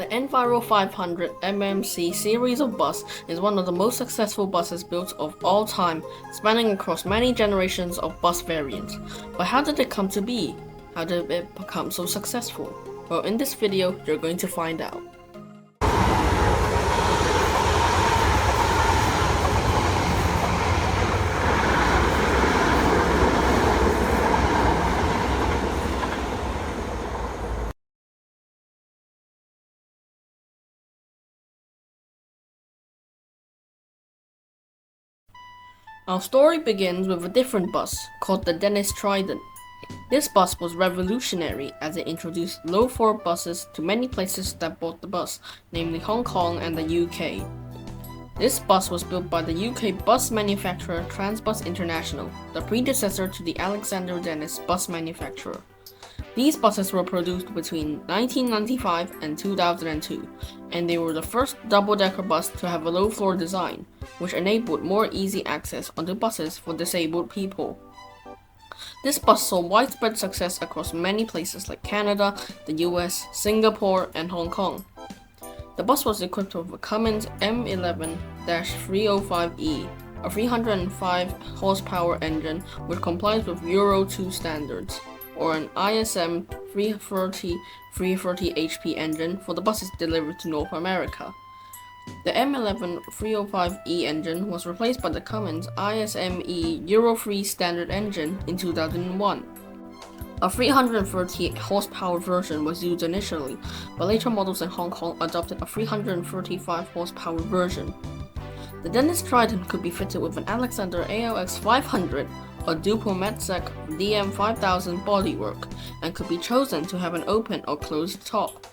The Enviro500 MMC series of bus is one of the most successful buses built of all time, spanning across many generations of bus variants. But how did it come to be? How did it become so successful? Well, in this video, you're going to find out. Our story begins with a different bus, called the Dennis Trident. This bus was revolutionary as it introduced low-floor buses to many places that bought the bus, namely Hong Kong and the UK. This bus was built by the UK bus manufacturer Transbus International, the predecessor to the Alexander Dennis bus manufacturer. These buses were produced between 1995 and 2002, and they were the first double-decker bus to have a low-floor design, which enabled more easy access onto buses for disabled people. This bus saw widespread success across many places like Canada, the US, Singapore, and Hong Kong. The bus was equipped with a Cummins M11-305E, a 305 horsepower engine which complies with Euro 2 standards, or an ISM 330 HP engine for the buses delivered to North America. The M11-305E engine was replaced by the Cummins ISME Euro 3 standard engine in 2001. A 330 horsepower version was used initially, but later models in Hong Kong adopted a 335 horsepower version. The Dennis Trident could be fitted with an Alexander ALX 500 or Dupo Metsec DM5000 bodywork, and could be chosen to have an open or closed top.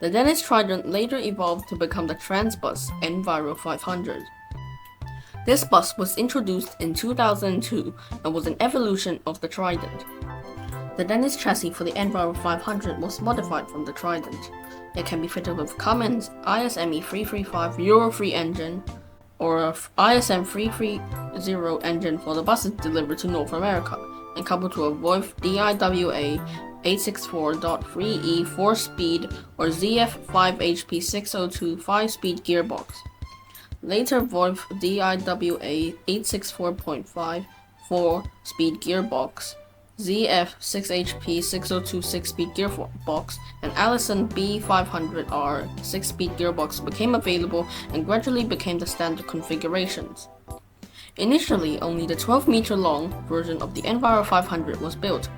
The Dennis Trident later evolved to become the Transbus Enviro500. This bus was introduced in 2002 and was an evolution of the Trident. The Dennis chassis for the Enviro500 was modified from the Trident. It can be fitted with Cummins ISME 335 Euro 3 engine, or a ISM 330 engine for the buses delivered to North America, and coupled to a Voith DIWA 864.3E 4-speed or ZF 5HP 602 5-speed gearbox. Later Voith DIWA 864.5 4-speed gearbox, ZF 6HP 602 6-speed gearbox, and Allison B500R 6-speed gearbox became available and gradually became the standard configurations. Initially, only the 12-meter-long version of the Enviro500 was built,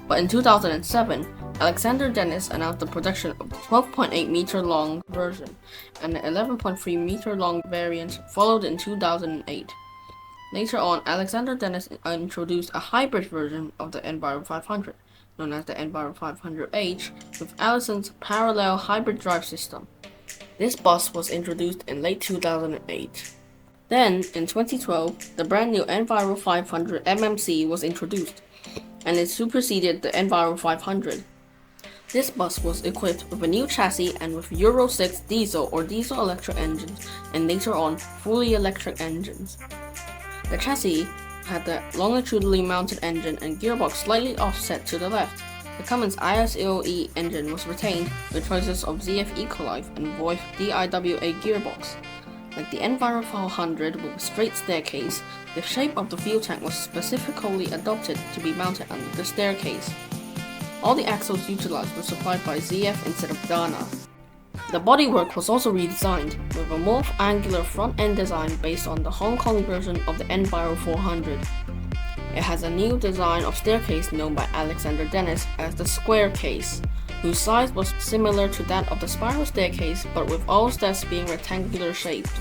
but in 2007, Alexander Dennis announced the production of the 12.8-meter-long version, and the 11.3-meter-long variant followed in 2008. Later on, Alexander Dennis introduced a hybrid version of the Enviro500, known as the Enviro500H, with Allison's parallel hybrid drive system. This bus was introduced in late 2008. Then, in 2012, the brand new Enviro500 MMC was introduced, and it superseded the Enviro500. This bus was equipped with a new chassis and with Euro 6 diesel or diesel-electric engines, and later on, fully electric engines. The chassis had the longitudinally mounted engine and gearbox slightly offset to the left. The Cummins ISOE engine was retained with choices of ZF Ecolife and Voith DIWA gearbox. Like the Enviro500 with a straight staircase, the shape of the fuel tank was specifically adopted to be mounted under the staircase. All the axles utilized were supplied by ZF instead of Dana. The bodywork was also redesigned, with a more angular front-end design based on the Hong Kong version of the Enviro400. It has a new design of staircase known by Alexander Dennis as the square case, whose size was similar to that of the spiral staircase but with all steps being rectangular shaped.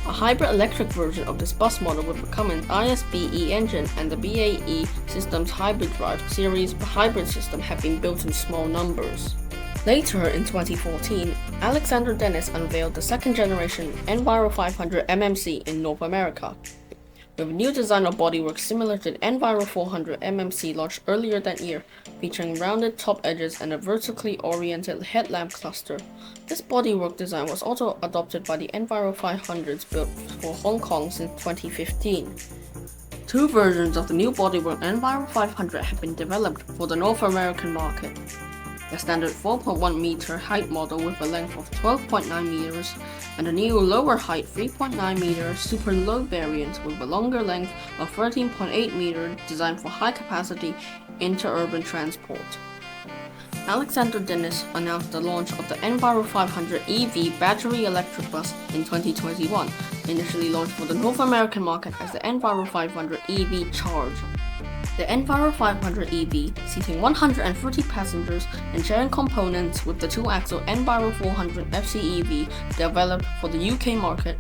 A hybrid electric version of this bus model with the Cummins ISBE engine and the BAE Systems Hybrid Drive series hybrid system have been built in small numbers. Later in 2014, Alexander Dennis unveiled the second generation Enviro500 MMC in North America, with a new design of bodywork similar to the Enviro400 MMC launched earlier that year, featuring rounded top edges and a vertically oriented headlamp cluster. This bodywork design was also adopted by the Enviro500s built for Hong Kong since 2015. Two versions of the new bodywork Enviro500 have been developed for the North American market. a standard 4.1 meter height model with a length of 12.9 meters, and a new lower height 3.9 meter super low variant with a longer length of 13.8 meters designed for high capacity interurban transport. Alexander Dennis announced the launch of the Enviro500 EV battery electric bus in 2021, initially launched for the North American market as the Enviro500 EV Charge. The Enviro500 EV, seating 130 passengers and sharing components with the two-axle Enviro400 FCEV developed for the UK market,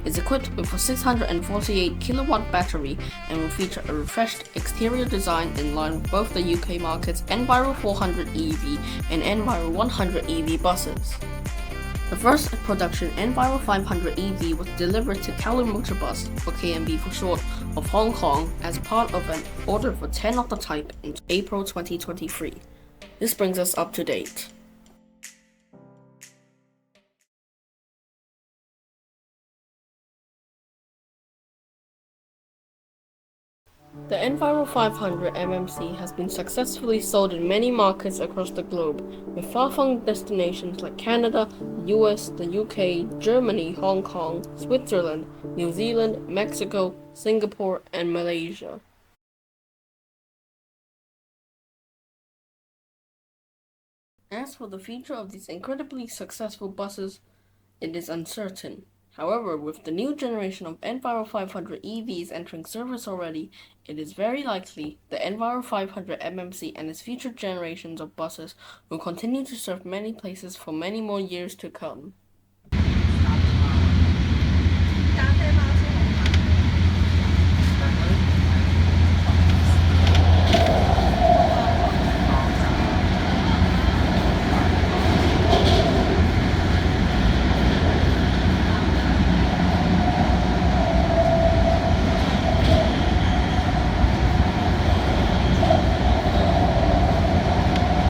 is equipped with a 648 kilowatt battery and will feature a refreshed exterior design in line with both the UK market's Enviro400 EV and Enviro100 EV buses. The first production Enviro500 EV was delivered to Kowloon Motor Bus, or KMB for short, of Hong Kong as part of an order for 10 of the type in April 2023. This brings us up to date. The Enviro500 MMC has been successfully sold in many markets across the globe, with far-flung destinations like Canada, the US, the UK, Germany, Hong Kong, Switzerland, New Zealand, Mexico, Singapore, and Malaysia. As for the future of these incredibly successful buses, it is uncertain. However, with the new generation of Enviro500 EVs entering service already, it is very likely the Enviro500 MMC and its future generations of buses will continue to serve many places for many more years to come.